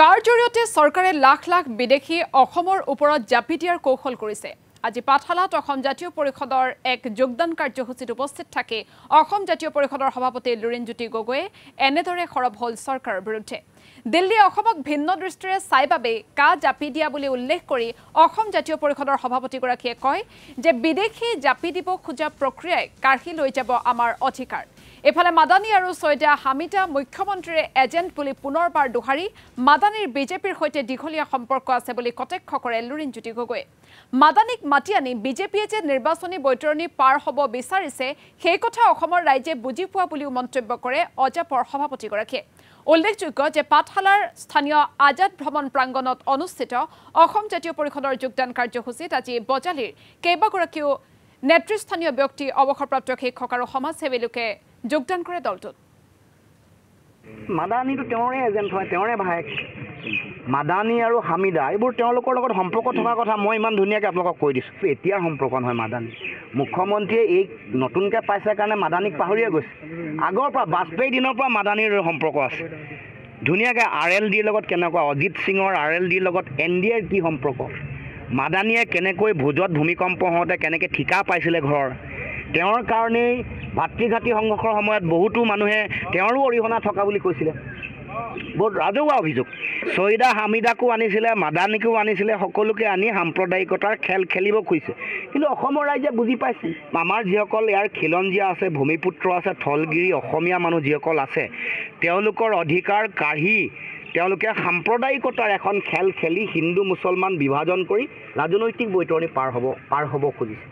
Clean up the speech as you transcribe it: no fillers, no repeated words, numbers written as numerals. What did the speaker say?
কাৰ জৰিয়তে চৰকাৰে লাখ লাখ বিদেশী অসমৰ ওপৰত জাপি দিয়াৰ কৌশল কৰিছে। আজি পাঠশালাত অসম জাতীয় পৰিষদৰ এক যোগদান কাৰ্যসূচীত উপস্থিত থাকি অসম জাতীয় পৰিষদৰ সভাপতি লুৰিণজ্যোতি গগৈয়ে এনেদৰে সৰব হল চৰকাৰৰ বিৰুদ্ধে। দিল্লী অসমক ভিন্ন দৃষ্টিৰে চাই বাবে কা জাপি দিয়া বুলি উল্লেখ কৰি অসম জাতীয় পৰিষদৰ সভাপতিগৰাকীয়ে কয় যে বিদেশী জাপি দিব খোজা প্ৰক্ৰিয়াই কাঢ়ি লৈ যাব আমাৰ অধিকাৰ। এফালে মাদানী আৰু সৈয়দা হামিদা মুখ্যমন্ত্ৰীৰ এজেণ্ট বুলি পুনৰবাৰ দোহাৰি মাদানীৰ বিজেপিৰ সৈতে দীঘলীয়া সম্পৰ্ক আছে বুলি কটাক্ষ কৰে লুৰিণজ্যোতি গগৈয়ে। মাদানীক মাতি আনি বিজেপিয়ে যে নিৰ্বাচনী বৈতৰণি পাৰ হ'ব বিচাৰিছে সেই কথা অসমৰ ৰাইজে বুজি পোৱা বুলিও মন্তব্য কৰে অজাপৰ সভাপতিগৰাকীয়ে। উল্লেখযোগ্য যে পাঠশালাৰ স্থানীয় আজাদ ভ্ৰমণ প্ৰাংগণত অনুষ্ঠিত অসম জাতীয় পৰিষদৰ যোগদান কাৰ্যসূচীত আজি বজালীৰ কেইবাগৰাকীও নেতৃস্থানীয় ব্যক্তি অৱসৰপ্ৰাপ্ত শিক্ষক আৰু সমাজসেৱী লোকে যোগদান কৰে দলটোত। মাদানীটো তেওঁৰে এজেণ্ট হয়, তেওঁৰে ভায়েক। মাদানী আৰু হামিদা এইবোৰ তেওঁলোকৰ লগত সম্পৰ্ক থকা কথা মই ইমান ধুনীয়াকৈ আপোনালোকক কৈ দিছোঁ। এতিয়াৰ সম্পৰ্ক নহয় মাদানী। মুখ্যমন্ত্ৰীয়ে এই নতুনকৈ পাইছে কাৰণে মাদানীক পাহৰিয়ে গৈছে। আগৰ পৰা বাজপেয়ী দিনৰ পৰা মাদানীৰ সম্পৰ্ক আছে ধুনীয়াকৈ। RLDৰ লগত কেনেকুৱা, অজিত সিঙৰ RLDৰ লগত NDAৰ কি সম্পৰ্ক, মাদানীয়ে কেনেকৈ ভোজত ভূমিকম্প হওঁতে কেনেকৈ ঠিকা পাইছিলে ঘৰৰ, তেওঁৰ কাৰণেই ভাতৃঘাতী সংঘৰ্ষৰ সময়ত বহুতো মানুহে তেওঁৰো অৰিহণা থকা বুলি কৈছিলে। বহুত ৰাজহুৱা অভিযোগ। সৈয়দা হামিদাকো আনিছিলে, মাদানীকো আনিছিলে, সকলোকে আনি সাম্প্ৰদায়িকতাৰ খেল খেলিব খুজিছে। কিন্তু অসমৰ ৰাইজে বুজি পাইছে আমাৰ যিসকল ইয়াৰ খিলঞ্জীয়া আছে, ভূমিপুত্ৰ আছে, থলগিৰি অসমীয়া মানুহ যিসকল আছে, তেওঁলোকৰ অধিকাৰ কাঢ়ি তেওঁলোকে সাম্প্ৰদায়িকতাৰ এখন খেল খেলি হিন্দু মুছলমান বিভাজন কৰি ৰাজনৈতিক বৈতৰণি পাৰ হ'ব খুজিছে।